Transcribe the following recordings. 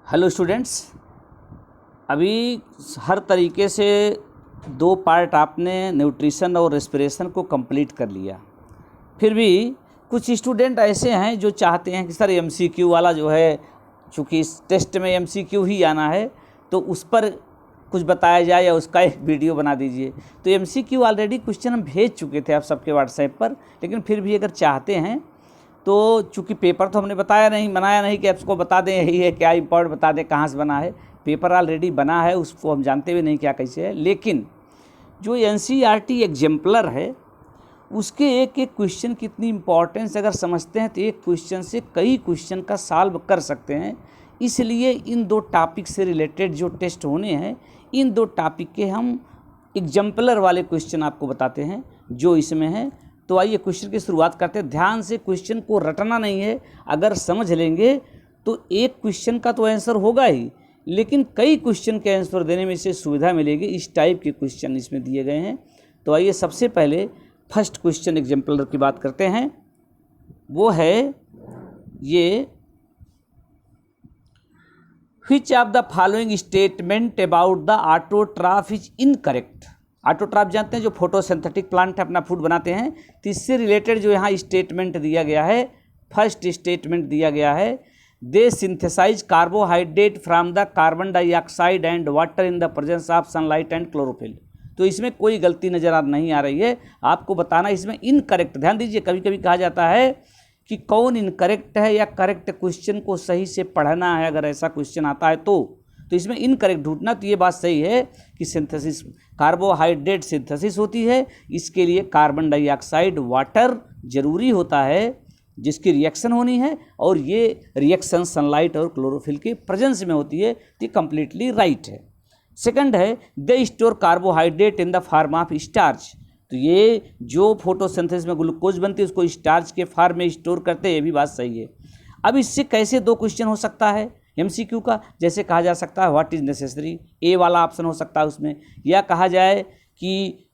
Hello students, अभी हर तरीके से 2 पार्ट आपने न्यूट्रिशन और रेस्पिरेशन को कंप्लीट कर लिया। फिर भी कुछ स्टूडेंट ऐसे हैं जो चाहते हैं कि सर एमसीक्यू वाला जो है, चूँकि इस टेस्ट में एमसीक्यू ही आना है तो उस पर कुछ बताया जाए या उसका एक वीडियो बना दीजिए। तो एमसीक्यू ऑलरेडी क्वेश्चन हम भेज चुके थे आप सबके व्हाट्सएप पर, लेकिन फिर भी अगर चाहते हैं तो चूँकि पेपर तो हमने बनाया नहीं कि आपको बता दें यही है क्या इम्पोर्टेंट, बता दें कहाँ से बना है। पेपर ऑलरेडी बना है, उसको हम जानते भी नहीं क्या कैसे है। लेकिन जो एनसीईआरटी एग्जाम्पलर है उसके एक एक क्वेश्चन की इतनी इम्पोर्टेंस अगर समझते हैं तो एक क्वेश्चन से कई क्वेश्चन का सॉल्व कर सकते हैं। इसलिए इन 2 टॉपिक से रिलेटेड जो टेस्ट होने हैं, इन 2 टॉपिक के हम एग्जाम्पलर वाले क्वेश्चन आपको बताते हैं जो इसमें हैं। तो आइए क्वेश्चन की शुरुआत करते हैं। ध्यान से क्वेश्चन को रटना नहीं है, अगर समझ लेंगे तो एक क्वेश्चन का तो आंसर होगा ही, लेकिन कई क्वेश्चन के आंसर देने में से सुविधा मिलेगी। इस टाइप के क्वेश्चन इसमें दिए गए हैं। तो आइए सबसे पहले फर्स्ट क्वेश्चन एग्जाम्पलर की बात करते हैं। वो है ये, which of the following statement about the autotroph is incorrect. Autotroph जानते हैं जो फोटोसिंथेटिक प्लांट अपना फूड बनाते हैं। तो इससे रिलेटेड जो यहाँ स्टेटमेंट दिया गया है, फर्स्ट स्टेटमेंट दिया गया है, they synthesize carbohydrate from the carbon dioxide and water in the presence of sunlight and chlorophyll. तो इसमें कोई गलती नज़र नहीं आ रही है, आपको बताना इसमें इनकरेक्ट। ध्यान दीजिए, कभी कभी कहा जाता है कि कौन इनकरेक्ट है या करेक्ट क्वेश्चन को सही से पढ़ना है। अगर ऐसा क्वेश्चन आता है तो इसमें इनकरेक्ट ढूंढना। तो ये बात सही है कि सिंथेसिस, कार्बोहाइड्रेट सिंथेसिस होती है, इसके लिए कार्बन डाइऑक्साइड, वाटर जरूरी होता है जिसकी रिएक्शन होनी है, और ये रिएक्शन सनलाइट और क्लोरोफिल के प्रेजेंस में होती है। तो कंप्लीटली राइट है। सेकंड है, they store carbohydrate in the form of starch. तो ये जो फोटोसिंथेसिस में ग्लूकोज बनती है उसको स्टार्च के फॉर्म में स्टोर करते हैं, ये भी बात सही है। अब इससे कैसे 2 क्वेश्चन हो सकता है एमसीक्यू का, जैसे कहा जा सकता है व्हाट इज़ नेसेसरी, ए वाला ऑप्शन हो सकता है उसमें, या कहा जाए कि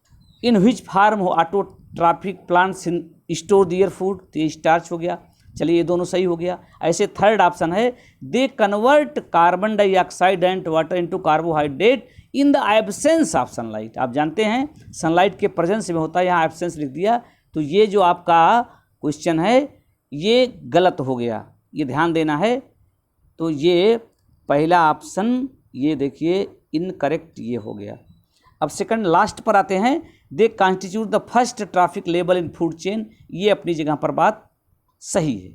इन व्हिच फार्म हो autotrophic plants store their food, तो ये स्टार्च हो गया। चलिए ये दोनों सही हो गया। ऐसे थर्ड ऑप्शन है, they convert carbon dioxide and water into carbohydrate in the absence of sunlight. आप जानते हैं सनलाइट के प्रेजेंस में होता है, यहाँ एब्सेंस लिख दिया। तो ये जो आपका क्वेश्चन है ये गलत हो गया, ये ध्यान देना है। तो ये पहला ऑप्शन ये देखिए इनकरेक्ट ये हो गया। अब सेकंड लास्ट पर आते हैं, they constitute the first traffic level in food chain. ये अपनी जगह पर बात सही है।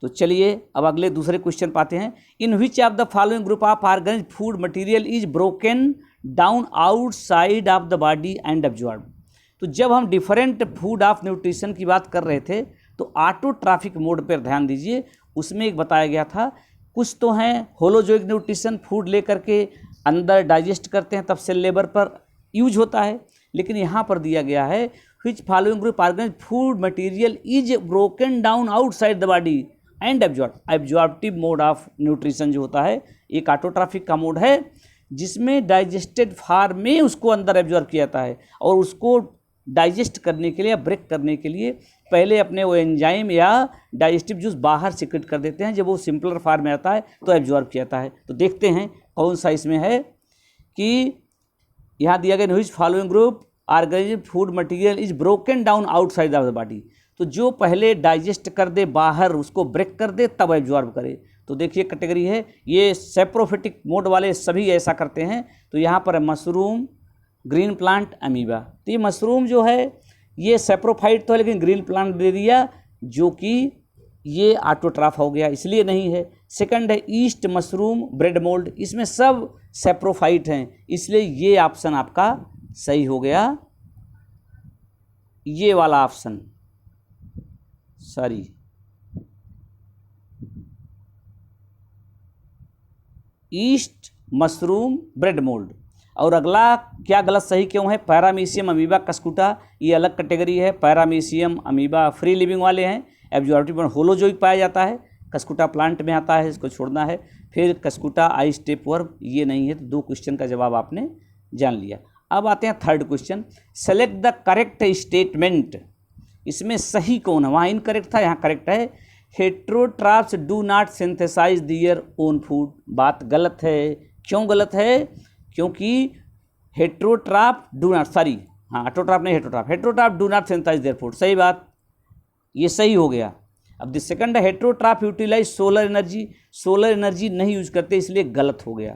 तो चलिए अब अगले दूसरे क्वेश्चन पाते हैं। In which of the following group of organic food material is broken down outside of the body and absorb. तो जब हम डिफरेंट फूड ऑफ न्यूट्रिशन की बात कर रहे थे तो ऑटोट्रॉफिक मोड पर ध्यान दीजिए। उसमें एक बताया गया था, कुछ तो हैं होलोजोइक न्यूट्रिशन, फूड लेकर के अंदर डाइजेस्ट करते हैं तब सेल लेवल पर यूज होता है। लेकिन यहाँ पर दिया गया है which following group organic food material is broken down outside the body and absorptive mode of nutrition जो होता है एक ऑटोट्रॉफिक का मोड है, जिसमें डाइजेस्टेड फॉर्म में उसको अंदर एब्जॉर्ब किया जाता है, और उसको डाइजेस्ट करने के लिए या ब्रेक करने के लिए पहले अपने वो एंजाइम या डाइजेस्टिव जूस बाहर सीक्रेट कर देते हैं। जब वो सिंपलर फॉर्म में आता है तो एब्जॉर्ब किया जाता है। तो देखते हैं कौन सा इसमें है कि यहाँ दिया गया which following group organic food material is broken down outside of the body. तो जो पहले डाइजेस्ट कर दे बाहर, उसको ब्रेक कर दे तब एब्जॉर्ब करे। तो देखिए कैटेगरी है ये सेप्रोफिटिक मोड वाले सभी ऐसा करते हैं। तो यहाँ पर मशरूम, ग्रीन प्लांट, अमीबा। तो ये मशरूम जो है ये सेप्रोफाइट तो है, लेकिन ग्रीन प्लांट दे दिया जो कि ये ऑटोट्रॉफ हो गया, इसलिए नहीं है। सेकंड है ईस्ट मशरूम, ब्रेड मोल्ड, इसमें सब सेप्रोफाइट हैं, इसलिए ये ऑप्शन आपका सही हो गया। ये वाला option sorry, east mushroom, bread mould. और अगला क्या गलत सही क्यों है, पैरामीशियम, अमीबा, कस्कुटा, ये अलग कैटेगरी है। पैरामीशियम, अमीबा फ्री लिविंग वाले हैं, एब्जॉर्प्टिव होलोजोइक पाया जाता है, कस्कुटा प्लांट में आता है, इसको छोड़ना है। फिर कस्कुटा आई स्टेप वर्म, ये नहीं है। तो 2 क्वेश्चन का जवाब आपने जान लिया। अब आते हैं third question, select the correct statement. इसमें सही कौन है, वहाँ इनकरेक्ट था, यहाँ करेक्ट है। Heterotrophs do not synthesize their own food. बात गलत है। क्यों गलत है? क्योंकि हेट्रोट्राफ डू नॉट, सॉरी हाँ ऑटोट्राफ नहीं heterotroph do not synthesize their food, सही बात, ये सही हो गया। अब the second heterotroph utilize solar energy नहीं यूज करते, इसलिए गलत हो गया।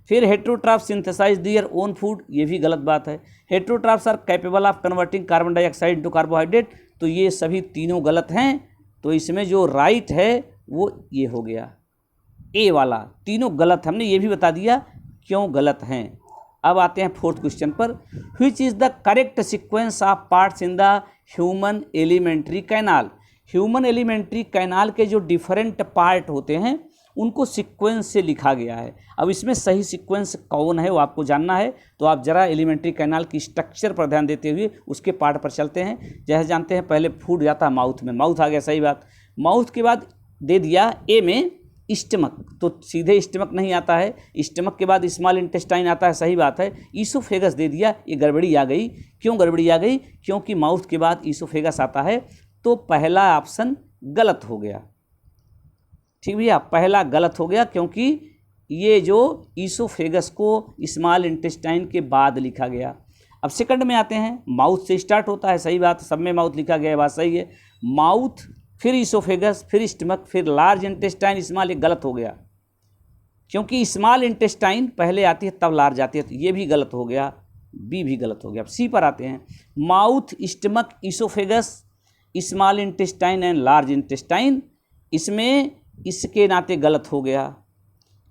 फिर heterotroph synthesize their own food, ये भी गलत बात है। Heterotrophs are capable of converting carbon dioxide into carbohydrate, तो ये सभी तीनों गलत हैं। तो इसमें जो राइट है वो ये हो गया, ए वाला, तीनों गलत। हमने ये भी बता दिया क्यों गलत हैं। अब आते हैं फोर्थ क्वेश्चन पर, which is the correct sequence of parts in the human alimentary canal. Human elementary canal के जो डिफरेंट पार्ट होते हैं उनको सीक्वेंस से लिखा गया है। अब इसमें सही सीक्वेंस कौन है वो आपको जानना है, तो आप जरा एलिमेंट्री कैनाल की स्ट्रक्चर पर ध्यान देते हुए उसके पार्ट पर चलते हैं। जैसे जानते हैं पहले फूड जाता है माउथ में, माउथ आ गया, सही बात। माउथ के बाद दे दिया ए में स्टमक, तो सीधे स्टमक नहीं आता है, स्टमक के बाद स्मॉल इंटेस्टाइन आता है, सही बात है। ईसोफेगस दे दिया, ये गड़बड़ी आ गई। क्यों गड़बड़ी आ गई? क्योंकि माउथ के बाद ईसोफेगस आता है, तो पहला ऑप्शन गलत हो गया। ठीक भैया, पहला गलत हो गया क्योंकि ये जो ईसोफेगस को स्मॉल इंटेस्टाइन के बाद लिखा गया। अब सेकंड में आते हैं, माउथ से स्टार्ट होता है, सही बात, सब में माउथ लिखा गया है, बात सही है। माउथ, फिर ईसोफेगस, फिर स्टमक, फिर लार्ज इंटेस्टाइन स्मॉल, एक गलत हो गया क्योंकि स्मॉल इंटेस्टाइन पहले आती है तब लार्ज आती है, तो ये भी गलत हो गया, बी भी गलत हो गया। अब सी पर आते हैं, mouth, stomach, oesophagus, small intestine and large intestine, इसमें इसके नाते गलत हो गया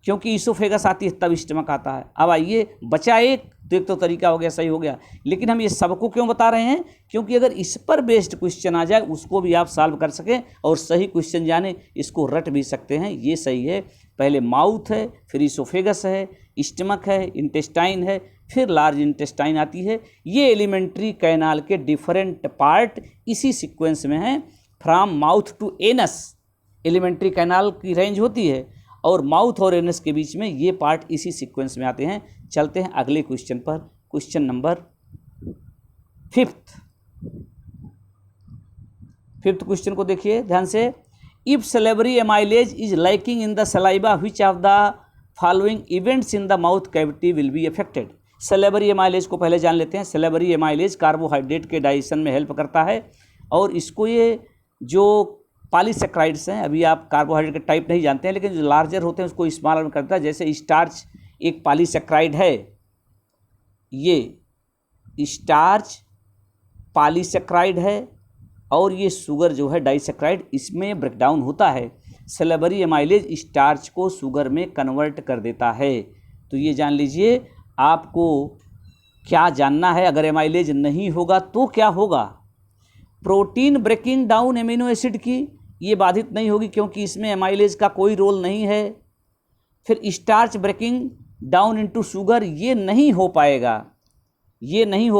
क्योंकि ईसोफेगस आती है तब स्टमक आता है। अब आइए बचा एक, तो एक तो तरीका हो गया, सही हो गया। लेकिन हम ये सबको क्यों बता रहे हैं? क्योंकि अगर इस पर बेस्ड क्वेश्चन आ जाए उसको भी आप सॉल्व कर सकें और सही क्वेश्चन जाने, इसको रट भी सकते हैं। ये सही है, पहले माउथ है, फिर ईसोफेगस है, स्टमक है, इंटेस्टाइन है, फिर लार्ज इंटेस्टाइन आती है। ये एलिमेंट्री कैनाल के डिफरेंट पार्ट इसी सीक्वेंस में हैं। From mouth to anus alimentary canal की रेंज होती है और माउथ और एनस के बीच में ये पार्ट इसी सीक्वेंस में आते हैं। चलते हैं अगले क्वेश्चन पर, क्वेश्चन नंबर फिफ्थ क्वेश्चन को देखिए ध्यान से। If salivary amylase is lacking in the saliva which of the following events in the mouth cavity will be affected. Salivary amylase को पहले जान लेते हैं। सलेवरी एमाइलेज कार्बोहाइड्रेट के डाइजेशन में हेल्प करता है और इसको ये जो पॉलीसेक्राइड्स हैं, अभी आप कार्बोहाइड्रेट के टाइप नहीं जानते हैं, लेकिन जो लार्जर होते हैं उसको स्मॉलर में करता है। जैसे स्टार्च एक पॉलीसेक्राइड है, ये स्टार्च पॉलीसेक्राइड है और ये शुगर जो है डाइसेक्राइड, इसमें ब्रेकडाउन होता है। सलेवरी एमाइलेज स्टार्च को शुगर में कन्वर्ट कर देता है। तो ये जान लीजिए, आपको क्या जानना है, अगर एमाइलेज नहीं होगा तो क्या होगा। Protein breaking down amino acid की ये बाधित नहीं होगी क्योंकि इसमें एमाइलेज का कोई रोल नहीं है। फिर starch breaking down into sugar, ये नहीं हो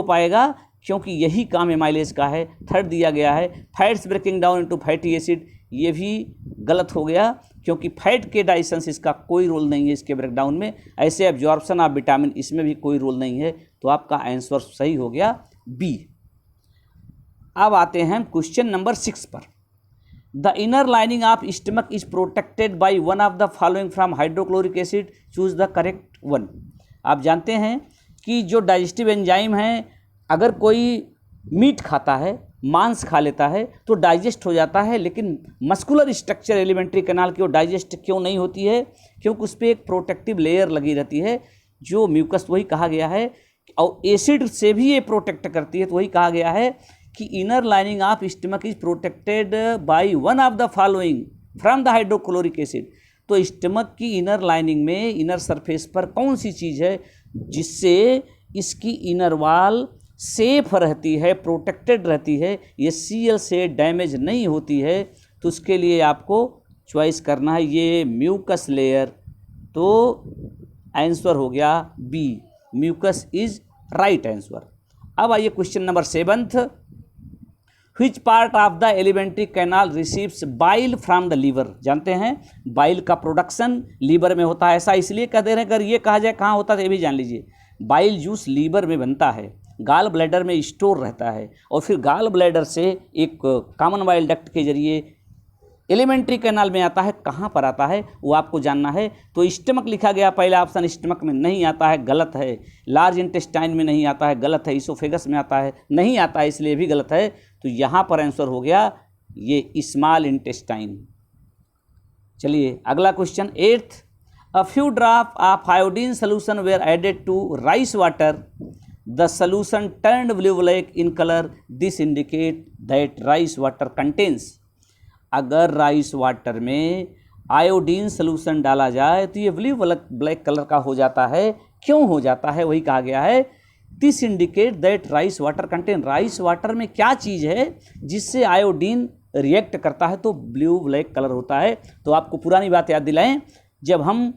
पाएगा क्योंकि यही काम एमाइलेज का है। थर्ड दिया गया है fats breaking down into fatty acid, ये भी गलत हो गया क्योंकि फैट के डाइजेशन इसका कोई रोल नहीं है इसके ब्रेकडाउन में। ऐसे एब्जॉर्प्शन ऑफ विटामिन, इसमें भी कोई रोल नहीं है। तो आपका आंसर सही हो गया बी। अब आते हैं क्वेश्चन नंबर 6 पर। The inner lining of stomach is protected by one of the following from hydrochloric acid, choose the correct one. आप जानते हैं कि जो डाइजेस्टिव एंजाइम है, अगर कोई मीट खाता है, मांस खा लेता है तो डाइजेस्ट हो जाता है, लेकिन मस्कुलर स्ट्रक्चर एलिमेंट्री कैनाल की वो डाइजेस्ट क्यों नहीं होती है? क्योंकि उस पर एक प्रोटेक्टिव लेयर लगी रहती है जो म्यूकस, वही कहा गया है, और एसिड से भी ये प्रोटेक्ट करती है। तो वही कहा गया है कि inner lining of stomach is protected by one of the following from the hydrochloric acid. तो स्टमक की इनर लाइनिंग में, इनर सरफेस पर कौन सी चीज़ है जिससे इसकी इनर वॉल सेफ रहती है, प्रोटेक्टेड रहती है, ये Cl से डैमेज नहीं होती है? तो उसके लिए आपको चॉइस करना है ये म्यूकस लेयर। तो आंसर हो गया B, mucus is right answer. अब आइए question number 7। Which part of the alimentary canal receives bile from the liver. जानते हैं बाइल का प्रोडक्शन लीवर में होता है। ऐसा इसलिए कह दे रहे हैं, अगर ये कहा जाए कहाँ होता है तो ये भी जान लीजिए। बाइल जूस लीवर में बनता है, गाल ब्लैडर में स्टोर रहता है और फिर गाल ब्लैडर से एक कॉमन बाइल डक्ट के जरिए एलिमेंट्री कैनाल में आता है, कहाँ पर आता है वो आपको जानना है। तो स्टमक लिखा गया, पहला ऑप्शन स्टमक में नहीं आता है, गलत है। लार्ज इंटेस्टाइन में नहीं आता है, गलत है। इसोफेगस में आता है, नहीं आता है, इसलिए भी गलत है। तो यहाँ पर आंसर हो गया ये स्मॉल इंटेस्टाइन। चलिए अगला question 8th, a few drop of iodine solution were added to rice water, the solution turned blue black in colour, this indicate that rice water contains. अगर राइस वाटर में iodine solution डाला जाए तो ये blue black colour का हो जाता है। क्यों हो जाता है, वही कहा गया है this indicate that rice water contain. Rice water में क्या चीज़ है जिससे आयोडीन रिएक्ट करता है तो ब्लू ब्लैक कलर होता है। तो आपको पुरानी बात याद दिलाएं, जब हम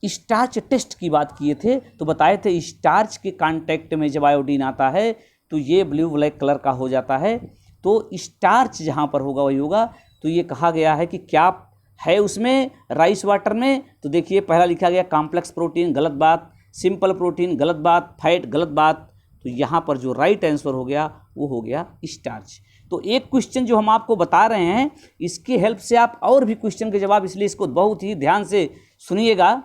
स्टार्च टेस्ट की बात किए थे तो बताए थे स्टार्च के कांटेक्ट में जब आयोडीन आता है तो ये ब्लू ब्लैक कलर का हो जाता है। तो स्टार्च जहाँ पर होगा वही होगा। तो ये कहा गया है कि क्या है उसमें राइस वाटर में, तो देखिए पहला लिखा गया कॉम्प्लेक्स प्रोटीन, गलत बात। सिंपल प्रोटीन, गलत बात। फैट, गलत बात। तो यहाँ पर जो राइट आंसर हो गया वो हो गया स्टार्च। तो एक क्वेश्चन जो हम आपको बता रहे हैं इसकी हेल्प से आप और भी क्वेश्चन के जवाब, इसलिए इसको बहुत ही ध्यान से सुनिएगा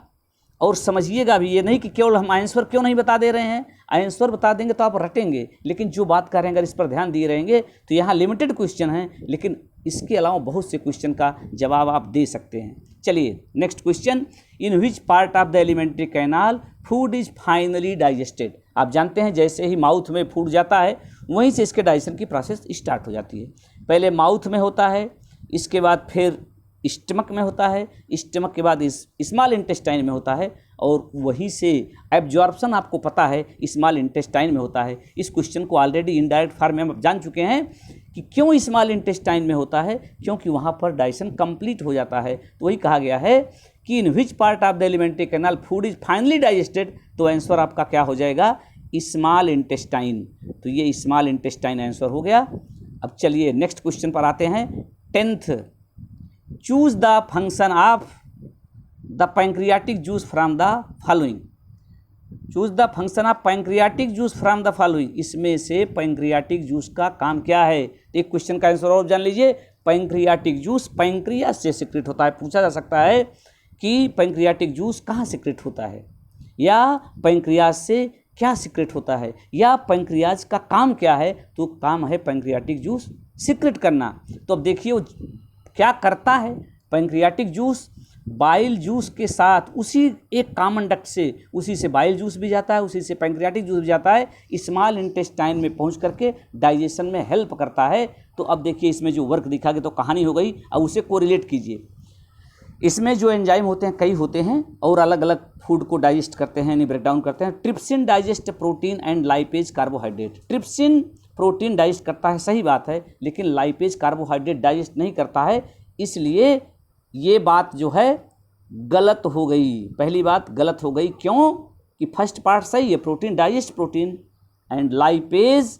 और समझिएगा भी। ये नहीं कि केवल हम आंसर क्यों नहीं बता दे रहे हैं, आंसर बता देंगे तो आप रटेंगे, लेकिन जो बात कर रहे हैं अगर इस पर ध्यान दिए रहेंगे तो यहाँ लिमिटेड क्वेश्चन हैं, लेकिन इसके अलावा बहुत से क्वेश्चन का जवाब आप दे सकते हैं। चलिए next question, in which part of the alimentary canal food is finally digested. आप जानते हैं जैसे ही माउथ में फूड जाता है वहीं से इसके डाइजेशन की प्रोसेस स्टार्ट हो जाती है। पहले माउथ में होता है, इसके बाद फिर स्टमक में होता है, स्टमक के बाद स्मॉल इंटेस्टाइन में होता है, और वहीं से एब्जॉर्प्शन आपको पता है स्मॉल इंटेस्टाइन में होता है। इस क्वेश्चन को ऑलरेडी इनडायरेक्ट फॉर्म में हम जान चुके हैं कि क्यों स्मॉल इंटेस्टाइन में होता है, क्योंकि वहाँ पर डाइजेशन कंप्लीट हो जाता है। तो वही कहा गया है कि in which part of the alimentary canal food is finally digested. तो आंसर आपका क्या हो जाएगा, स्मॉल इंटेस्टाइन। तो ये स्मॉल इंटेस्टाइन आंसर हो गया। अब चलिए नेक्स्ट क्वेश्चन पर आते हैं 10th, choose the function of the pancreatic juice from the following. Choose the function of pancreatic juice from the following. इसमें से पैंक्रियाटिक जूस का काम क्या है। एक क्वेश्चन का आंसर और जान लीजिए, पैंक्रियाटिक जूस पैंक्रियास से सिक्रेट होता है। पूछा जा सकता है कि पैंक्रियाटिक जूस कहाँ सिक्रेट होता है, या पैंक्रियास से क्या सिक्रेट होता है, या पैंक्रियाज का काम क्या है। तो काम है पैंक्रियाटिक जूस सिक्रेट करना। तो अब देखिए वो क्या करता है। पैंक्रियाटिक जूस बाइल जूस के साथ उसी एक कॉमन डक्ट से, उसी से बाइल जूस भी जाता है, उसी से पैंक्रियाटिक जूस भी जाता है, स्मॉल इंटेस्टाइन में पहुंच करके डाइजेशन में हेल्प करता है। तो अब देखिए इसमें जो वर्क दिखा गया तो कहानी हो गई। अब उसे कोरिलेट कीजिए। इसमें जो एंजाइम होते हैं कई होते हैं और अलग अलग फूड को डाइजेस्ट करते हैं, यानी ब्रेक डाउन करते हैं। Trypsin digest protein and lipase carbohydrate. Trypsin protein digest करता है, सही बात है, लेकिन लाइपेज कार्बोहाइड्रेट डाइजेस्ट नहीं करता है, इसलिए ये बात जो है गलत हो गई। पहली बात गलत हो गई, क्यों कि फर्स्ट पार्ट सही है, protein digest protein and lipase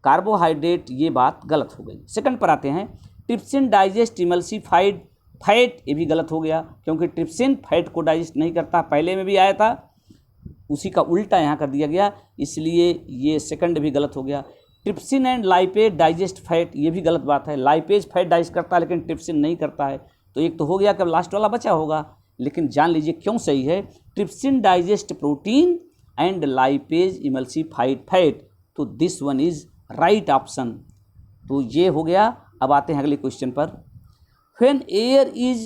carbohydrate, ये बात गलत हो गई। सेकंड पर आते हैं, ट्रिप्सिन डाइजेस्ट इमल्सिफाइड फैट, ये भी गलत हो गया क्योंकि ट्रिप्सिन फैट को डाइजेस्ट नहीं करता। पहले में भी आया था, उसी का उल्टा यहाँ कर दिया गया, इसलिए ये सेकंड भी गलत हो गया। Trypsin and lipase digest fat, ये भी गलत बात है। लाइपेज फैट डाइजेस्ट करता है लेकिन ट्रिप्सिन नहीं करता है। तो एक तो हो गया, कब लास्ट वाला बचा होगा, लेकिन जान लीजिए क्यों सही है। Trypsin digest protein and lipase emulsified fat, तो this one is right option. तो ये हो गया। अब आते हैं अगले क्वेश्चन पर। When air is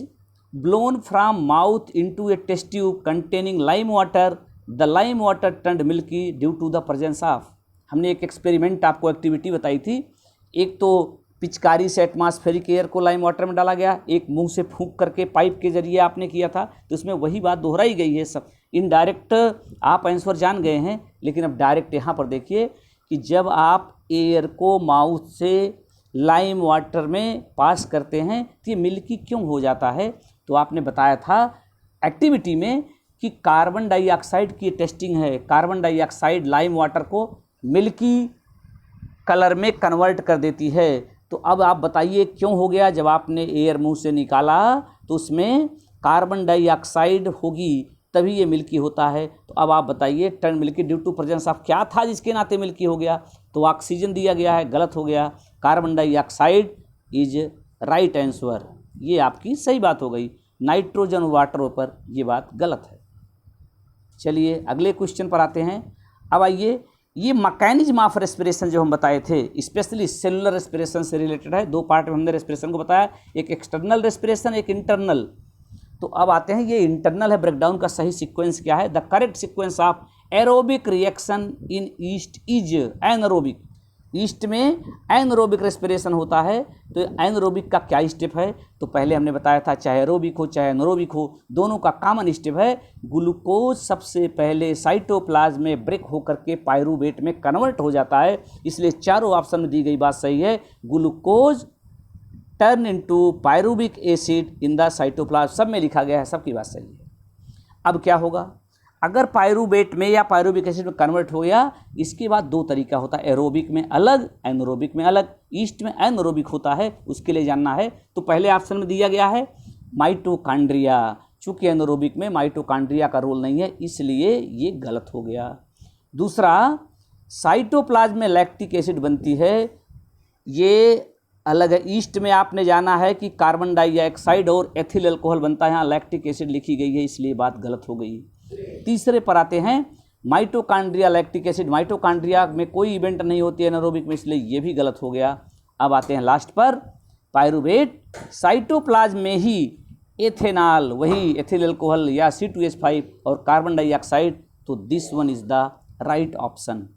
blown from mouth into a test tube containing lime water, the lime water turned milky due to the presence of। हमने एक एक्सपेरिमेंट आपको एक्टिविटी बताई थी। एक तो पिचकारी से एटमॉस्फेरिक एयर को लाइम वाटर में डाला गया, एक मुंह से फूंक करके पाइप के जरिए आपने किया था। तो इसमें वही बात दोहराई गई है। सब इनडायरेक्ट आप आंसर जान गए हैं, लेकिन अब डायरेक्ट यहाँ पर देखिए कि जब आप एयर को माउथ से लाइम वाटर में पास करते हैं तो ये मिल्की क्यों हो जाता है। तो आपने बताया था एक्टिविटी में कि कार्बन डाइऑक्साइड की टेस्टिंग है। कार्बन डाइऑक्साइड लाइम वाटर को मिल्की कलर में कन्वर्ट कर देती है। तो अब आप बताइए क्यों हो गया। जब आपने एयर मुंह से निकाला तो उसमें कार्बन डाइऑक्साइड होगी, तभी ये मिल्की होता है। तो अब आप बताइए turn milky due to presence of, क्या था जिसके नाते मिल्की हो गया। तो ऑक्सीजन दिया गया है, गलत हो गया। Carbon dioxide is right answer, ये आपकी सही बात हो गई। नाइट्रोजन वाटर पर ये बात गलत है। चलिए अगले क्वेश्चन पर आते हैं। अब आइए, ये मैकेनिज्म ऑफ रेस्पिरेशन जो हम बताए थे, स्पेशली सेलुलर रेस्पिरेशन से रिलेटेड है। दो पार्ट में हमने रेस्पिरेशन को बताया, एक एक्सटर्नल रेस्पिरेशन, एक इंटरनल। तो अब आते हैं, ये इंटरनल है, ब्रेकडाउन का सही सीक्वेंस क्या है? The correct sequence of aerobic reaction in east is anaerobic. East में एनरोबिक रेस्पिरेशन होता है, तो एनरोबिक का क्या स्टेप है? तो पहले हमने बताया था, चाहे एरोबिक हो चाहे एनरोबिक हो, दोनों का कॉमन स्टेप है, ग्लूकोज सबसे पहले साइटोप्लाज्म में ब्रेक होकर के पायरूवेट में कन्वर्ट हो जाता है। इसलिए चारों ऑप्शन में दी गई बात सही है। Glucose turn into pyruvic acid in the cytoplasm, सब में लिखा गया है, सबकी बात सही है। अब क्या होगा? अगर पायरूवेट में या पायरूविक एसिड में कन्वर्ट हो गया, इसके बाद दो तरीका होता है, एरोबिक में अलग, एनरोबिक में अलग। ईस्ट में एनरोबिक होता है, उसके लिए जानना है। तो पहले ऑप्शन में दिया गया है माइटोकॉन्ड्रिया, चूंकि एनरोबिक में माइटोकॉन्ड्रिया का रोल नहीं है, इसलिए ये गलत हो गया। दूसरा, साइटोप्लाज्म में लैक्टिक एसिड बनती है, ये अलग है। ईस्ट में आपने जाना है कि कार्बन डाइऑक्साइड और एथिल अल्कोहल बनता है, यहाँ लैक्टिक एसिड लिखी गई है, इसलिए बात गलत हो गई। तीसरे पर आते हैं, माइटोकॉन्ड्रिया लैक्टिक एसिड, माइटोकॉन्ड्रिया में कोई इवेंट नहीं होती है एनारोबिक में, इसलिए ये भी गलत हो गया। अब आते हैं लास्ट पर, पायरूवेट साइटोप्लाज्म में ही एथेनॉल, वही एथिल अल्कोहल या C2H5 और कार्बन डाइऑक्साइड, तो this one is the right option.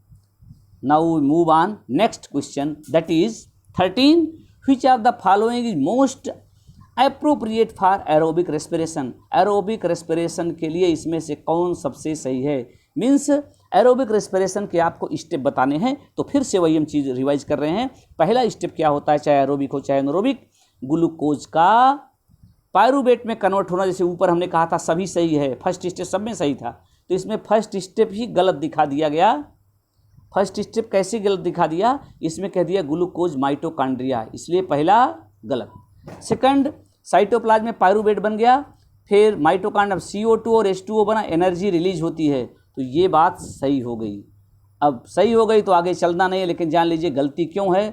Now we move on next question, that is 13, which are the following is most appropriate for aerobic respiration. Aerobic respiration के लिए इसमें से कौन सबसे सही है? मीन्स एरोबिक रेस्पिरेशन के आपको स्टेप बताने हैं, तो फिर से वही हम चीज़ रिवाइज कर रहे हैं। पहला स्टेप क्या होता है, चाहे एरोबिक हो चाहे एनारोबिक? ग्लूकोज का पायरूवेट में कन्वर्ट होना, जैसे ऊपर हमने कहा था सभी सही है, फर्स्ट स्टेप सब में सही था, तो इसमें फर्स्ट स्टेप ही गलत दिखा दिया गया। फर्स्ट स्टेप कैसे गलत दिखा दिया? इसमें कह दिया ग्लूकोज माइटोकॉन्ड्रिया, इसलिए पहला गलत। सेकंड, साइटोप्लाज्म में पायरूवेट बन गया, फिर माइटोकॉन्ड्रिया CO2 और H2O बना, एनर्जी रिलीज होती है, तो ये बात सही हो गई। अब सही हो गई तो आगे चलना नहीं है, लेकिन जान लीजिए गलती क्यों है।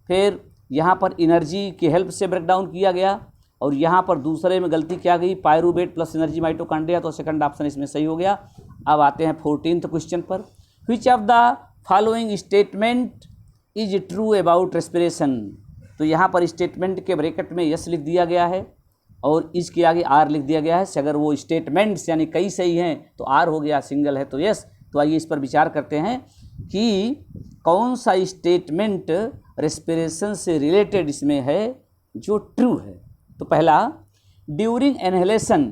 फिर यहाँ पर एनर्जी की हेल्प से ब्रेकडाउन किया गया, और यहाँ पर दूसरे में गलती क्या गई, पायरूवेट प्लस एनर्जी माइटोकॉन्ड्रिया, तो सेकंड ऑप्शन इसमें सही हो गया। अब आते हैं 14th क्वेश्चन पर, which of the following statement is true about respiration. तो यहाँ पर स्टेटमेंट के ब्रैकेट में यस लिख दिया गया है और इसके आगे आर लिख दिया गया है। अगर वो स्टेटमेंट्स यानी कई सही हैं तो आर हो गया, सिंगल है तो यस। तो आइए इस पर विचार करते हैं कि कौन सा स्टेटमेंट रेस्पिरेशन से रिलेटेड इसमें है जो ट्रू है। तो पहला, ड्यूरिंग इनहेलेशन,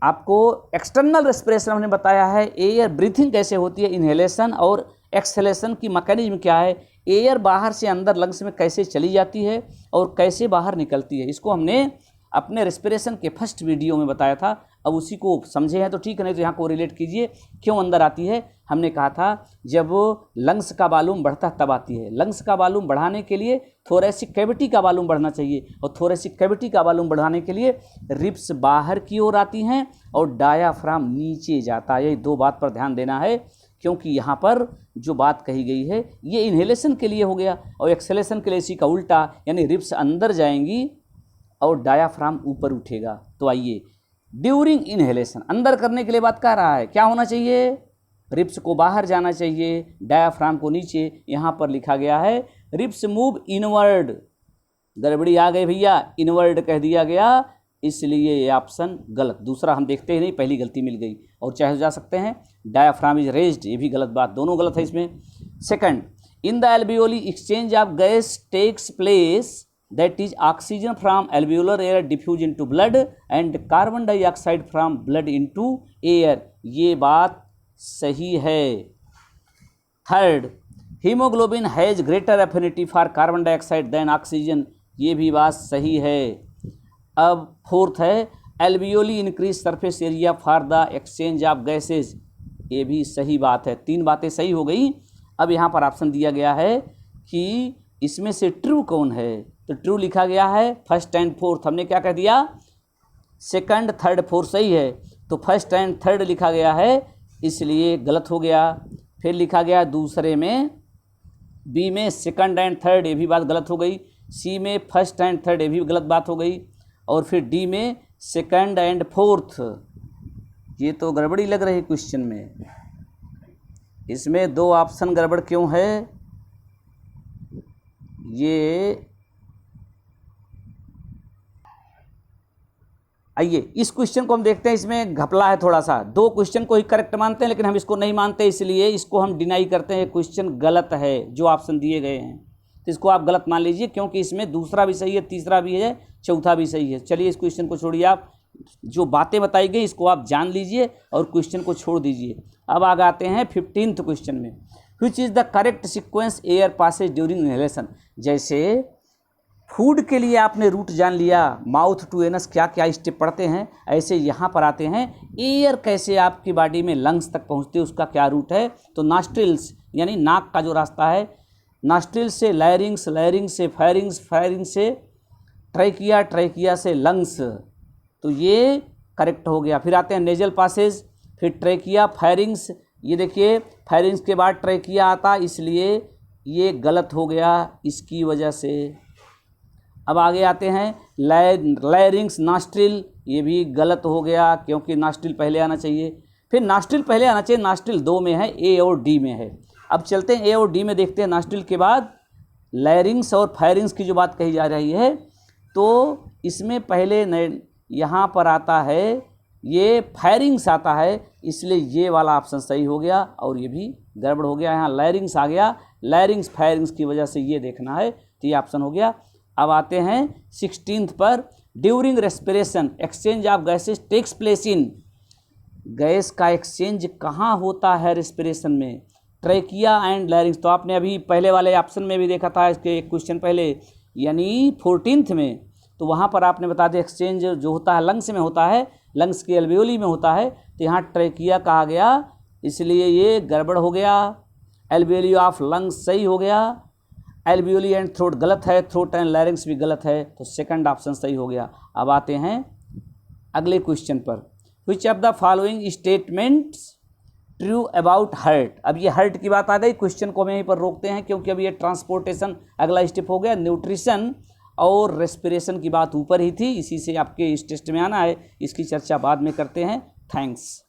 आपको एक्सटर्नल रेस्पिरेशन हमने बताया है, एयर ब्रीथिंग कैसे होती है, इनहेलेशन और एक्सहेलेशन की मैकेनिज्म क्या है, एयर बाहर से अंदर लंग्स में कैसे चली जाती है और कैसे बाहर निकलती है, इसको हमने अपने रेस्पिरेशन के फर्स्ट वीडियो में बताया था। अब उसी को समझे हैं तो ठीक है, नहीं तो यहाँ को रिलेट कीजिए क्यों अंदर आती है। हमने कहा था जब लंग्स का वॉल्यूम बढ़ता तब आती है। लंग्स का वॉल्यूम बढ़ाने के लिए थोरेसिक कैविटी का वॉल्यूम बढ़ना चाहिए, और थोरेसिक कैविटी का वॉल्यूम बढ़ाने के लिए रिब्स बाहर की ओर आती हैं और डायाफ्राम नीचे जाता है। ये दो बात पर ध्यान देना है, क्योंकि यहाँ पर जो बात कही गई है ये इन्हेलेशन के लिए हो गया, और एक्सहेलेशन के लिए इसी का उल्टा, यानी रिब्स अंदर जाएंगी और डायाफ्राम ऊपर उठेगा। तो आइए, ड्यूरिंग इनहेलेशन अंदर करने के लिए बात कह रहा है, क्या होना चाहिए, रिब्स को बाहर जाना चाहिए, डायाफ्राम को नीचे। यहाँ पर लिखा गया है रिब्स मूव इनवर्ड, गड़बड़ी आ गई भैया, इनवर्ड कह दिया गया, इसलिए ये ऑप्शन गलत। दूसरा हम देखते ही नहीं, पहली गलती मिल गई, और चाहे जा सकते हैं डायाफ्राम इज रेज्ड, ये भी गलत बात, दोनों गलत है इसमें। Second, in the alveoli exchange of gas takes place, that is oxygen from alveolar air diffuse into blood and carbon dioxide from blood into air, ये बात सही है। Third, haemoglobin has greater affinity for carbon dioxide than oxygen, ये भी बात सही है। अब फोर्थ है, alveoli increase surface area for the exchange of gases, ये भी सही बात है। तीन बातें सही हो गई। अब यहाँ पर ऑप्शन दिया गया है कि इसमें से ट्रू कौन है, तो ट्रू लिखा गया है फर्स्ट एंड फोर्थ। हमने क्या कह दिया, सेकंड थर्ड फोर्थ सही है, तो फर्स्ट एंड थर्ड लिखा गया है, इसलिए गलत हो गया। फिर लिखा गया दूसरे में बी में सेकंड एंड थर्ड, ये भी बात गलत हो गई। सी में फर्स्ट एंड थर्ड, ये भी गलत बात हो गई। और फिर डी में सेकंड एंड फोर्थ, ये तो गड़बड़ी लग रही क्वेश्चन में। इसमें 2 ऑप्शन गड़बड़ क्यों है? ये आइए इस क्वेश्चन को हम देखते हैं, इसमें घपला है थोड़ा सा। 2 क्वेश्चन को ही करेक्ट मानते हैं, लेकिन हम इसको नहीं मानते, इसलिए इसको हम डिनाई करते हैं। क्वेश्चन गलत है जो ऑप्शन दिए गए हैं, तो इसको आप गलत मान लीजिए, क्योंकि इसमें दूसरा भी सही है, तीसरा भी है, चौथा भी सही है। चलिए इस क्वेश्चन को छोड़िए, आप जो बातें बताई गई इसको आप जान लीजिए और क्वेश्चन को छोड़ दीजिए। अब आगे आते हैं 15th क्वेश्चन में। Which is the correct sequence air passage during inhalation. जैसे फूड के लिए आपने रूट जान लिया, माउथ टू एनस क्या क्या स्टेप पढ़ते हैं, ऐसे यहाँ पर आते हैं एयर कैसे आपकी बॉडी में लंग्स तक पहुँचती है, उसका क्या रूट है। तो नॉस्ट्रिल्स यानी नाक का जो रास्ता है, नॉस्ट्रिल्स से लैरिंग्स, लैरिंग्स से फेरिंग्स, फेरिंग्स से ट्रैकिया, ट्रैकिया से लंग्स, तो ये करेक्ट हो गया। फिर आते हैं नेजल पासेज, फिर ट्रैकिया, फेरिंग्स, ये देखिए फेरिंग्स के बाद ट्रैकिया आता, इसलिए ये गलत हो गया इसकी वजह से। अब आगे आते हैं लैरिंग्स, नॉस्ट्रिल, ये भी गलत हो गया क्योंकि नॉस्ट्रिल पहले आना चाहिए। फिर नॉस्ट्रिल पहले आना चाहिए, नॉस्ट्रिल 2 में है, ए और डी में है। अब चलते हैं ए और डी में, देखते हैं नॉस्ट्रिल के बाद लैरिंग्स और फेरिंग्स की जो बात कही जा रही है, तो इसमें पहले यहाँ पर आता है ये फेरिंग्स आता है, इसलिए ये वाला ऑप्शन सही हो गया और ये भी गड़बड़ हो गया। यहाँ लैरिंग्स आ गया, लैरिंग्स फेरिंग्स की वजह से ये देखना है, तो ये ऑप्शन हो गया। अब आते हैं 16th पर, during respiration exchange of gases takes place in. Gas का एक्सचेंज कहाँ होता है रेस्पिरेशन में? ट्रैकिया एंड लैरिंग्स, तो आपने अभी पहले वाले ऑप्शन में भी देखा था, इसके एक क्वेश्चन पहले, यानी 14th में, तो वहाँ पर आपने बता दिया एक्सचेंज जो होता है लंग्स में होता है, लंग्स के एल्वियोली में होता है, तो यहाँ ट्रैकिया कहा गया, इसलिए ये गड़बड़ हो गया। एल्वियोली ऑफ लंग्स सही हो गया, एल्वियोली एंड थ्रोट गलत है, थ्रोट एंड लैरिंग्स भी गलत है, तो सेकंड ऑप्शन सही हो गया। अब आते हैं अगले क्वेश्चन पर, विच of the following statements true about heart. अब ये हार्ट की बात आ गई, क्वेश्चन को हम यहीं पर रोकते हैं क्योंकि अब ये ट्रांसपोर्टेशन अगला स्टेप हो गया। न्यूट्रिशन और रेस्पिरेशन की बात ऊपर ही थी, इसी से आपके इस टेस्ट में आना है, इसकी चर्चा बाद में करते हैं। थैंक्स।